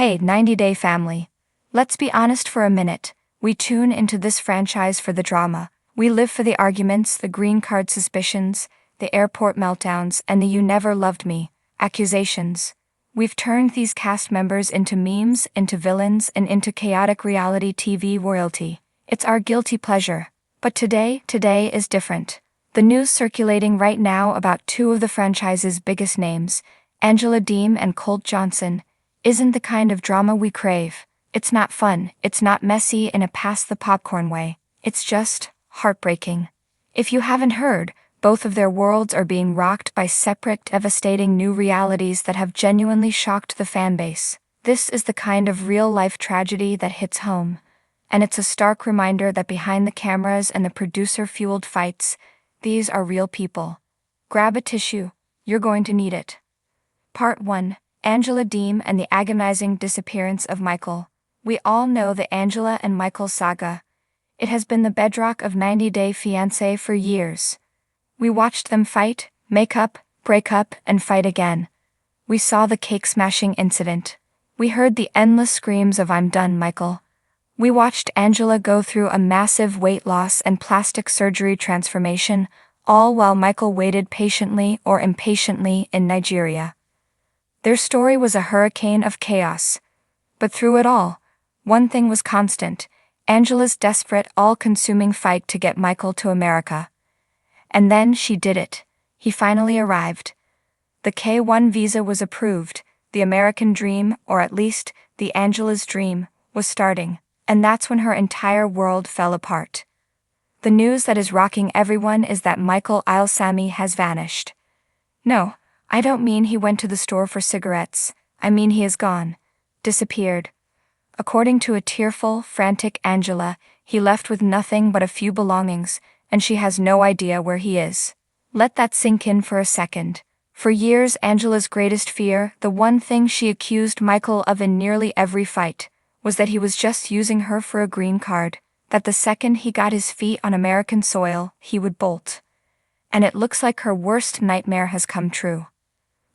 Hey, 90-Day family. Let's be honest for a minute. We tune into this franchise for the drama. We live for the arguments, the green card suspicions, the airport meltdowns, and the "you never loved me" accusations. We've turned these cast members into memes, into villains, and into chaotic reality TV royalty. It's our guilty pleasure. But today is different. The news circulating right now about two of the franchise's biggest names, Angela Deem and Colt Johnson, isn't the kind of drama we crave. It's not fun, it's not messy in a pass-the-popcorn way. It's just heartbreaking. If you haven't heard, both of their worlds are being rocked by separate, devastating new realities that have genuinely shocked the fanbase. This is the kind of real-life tragedy that hits home. And it's a stark reminder that behind the cameras and the producer-fueled fights, these are real people. Grab a tissue, you're going to need it. Part 1. Angela Deem and the agonizing disappearance of Michael. We all know the Angela and Michael saga. It has been the bedrock of 90-Day Fiance for years. We watched them fight, make up, break up, and fight again. We saw the cake-smashing incident. We heard the endless screams of "I'm done, Michael." We watched Angela go through a massive weight loss and plastic surgery transformation, all while Michael waited patiently or impatiently in Nigeria. Their story was a hurricane of chaos. But through it all, one thing was constant: Angela's desperate, all-consuming fight to get Michael to America. And then she did it. He finally arrived. The K-1 visa was approved, the American dream, or at least, the Angela's dream, was starting. And that's when her entire world fell apart. The news that is rocking everyone is that Michael Ilsami has vanished. No, I don't mean he went to the store for cigarettes. I mean he is gone. Disappeared. According to a tearful, frantic Angela, he left with nothing but a few belongings, and she has no idea where he is. Let that sink in for a second. For years, Angela's greatest fear, the one thing she accused Michael of in nearly every fight, was that he was just using her for a green card, that the second he got his feet on American soil, he would bolt. And it looks like her worst nightmare has come true.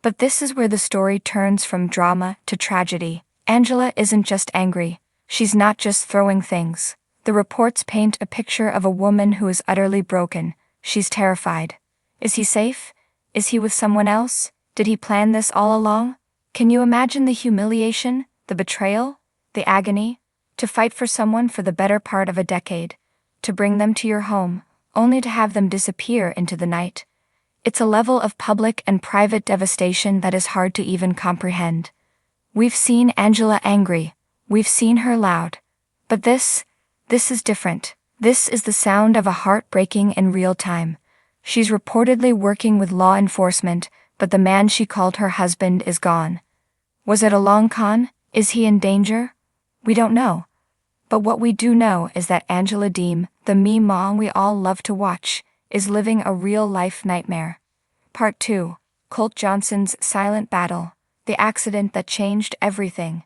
But this is where the story turns from drama to tragedy. Angela isn't just angry. She's not just throwing things. The reports paint a picture of a woman who is utterly broken. She's terrified. Is he safe? Is he with someone else? Did he plan this all along? Can you imagine the humiliation, the betrayal, the agony? To fight for someone for the better part of a decade. To bring them to your home, only to have them disappear into the night. It's a level of public and private devastation that is hard to even comprehend. We've seen Angela angry. We've seen her loud. But this is different. This is the sound of a heart breaking in real time. She's reportedly working with law enforcement, but the man she called her husband is gone. Was it a long con? Is he in danger? We don't know. But what we do know is that Angela Deem, the meme we all love to watch, is living a real-life nightmare. Part 2. Colt Johnson's silent battle. The accident that changed everything.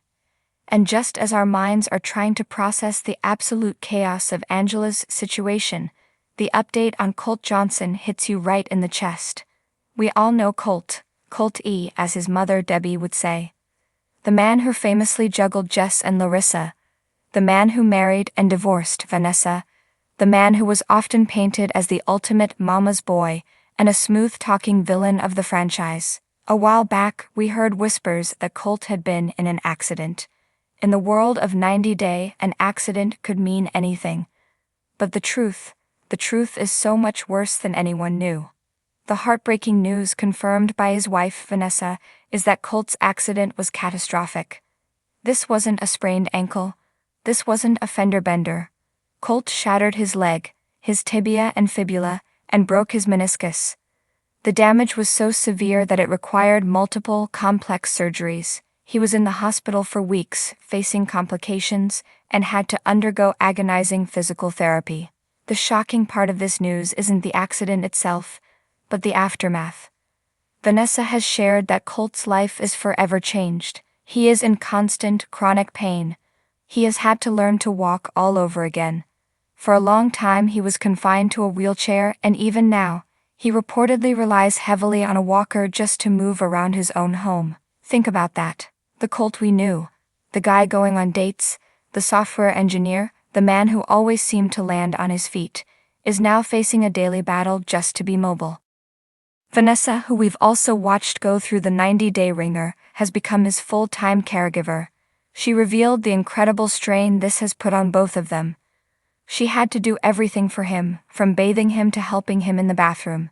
And just as our minds are trying to process the absolute chaos of Angela's situation, the update on Colt Johnson hits you right in the chest. We all know Colt E, as his mother Debbie would say. The man who famously juggled Jess and Larissa. The man who married and divorced Vanessa. The man who was often painted as the ultimate mama's boy and a smooth-talking villain of the franchise. A while back, we heard whispers that Colt had been in an accident. In the world of 90-Day, an accident could mean anything. But the truth is so much worse than anyone knew. The heartbreaking news confirmed by his wife, Vanessa, is that Colt's accident was catastrophic. This wasn't a sprained ankle. This wasn't a fender bender. Colt shattered his leg, his tibia and fibula, and broke his meniscus. The damage was so severe that it required multiple, complex surgeries. He was in the hospital for weeks, facing complications, and had to undergo agonizing physical therapy. The shocking part of this news isn't the accident itself, but the aftermath. Vanessa has shared that Colt's life is forever changed. He is in constant, chronic pain. He has had to learn to walk all over again. For a long time he was confined to a wheelchair, and even now, he reportedly relies heavily on a walker just to move around his own home. Think about that. The Colt we knew. The guy going on dates, the software engineer, the man who always seemed to land on his feet, is now facing a daily battle just to be mobile. Vanessa, who we've also watched go through the 90-day ringer, has become his full-time caregiver. She revealed the incredible strain this has put on both of them. She had to do everything for him, from bathing him to helping him in the bathroom.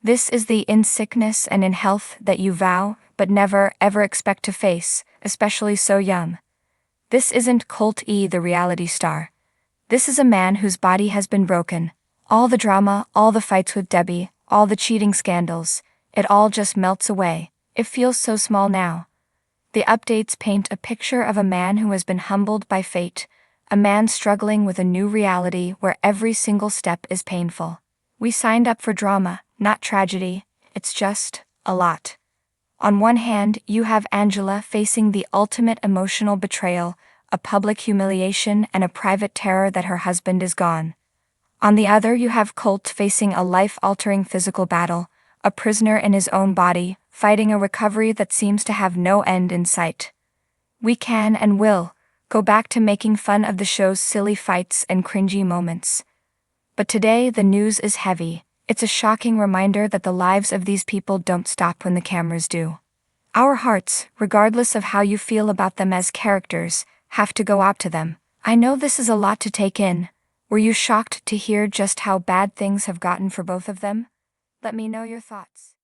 This is the in sickness and in health that you vow, but never, ever expect to face, especially so young. This isn't Colt the reality star. This is a man whose body has been broken. All the drama, all the fights with Debbie, all the cheating scandals, it all just melts away. It feels so small now. The updates paint a picture of a man who has been humbled by fate, a man struggling with a new reality where every single step is painful. We signed up for drama, not tragedy. It's just a lot. On one hand, you have Angela facing the ultimate emotional betrayal, a public humiliation and a private terror that her husband is gone. On the other, you have Colt facing a life-altering physical battle, a prisoner in his own body, fighting a recovery that seems to have no end in sight. We can and will go back to making fun of the show's silly fights and cringy moments. But today, the news is heavy. It's a shocking reminder that the lives of these people don't stop when the cameras do. Our hearts, regardless of how you feel about them as characters, have to go out to them. I know this is a lot to take in. Were you shocked to hear just how bad things have gotten for both of them? Let me know your thoughts.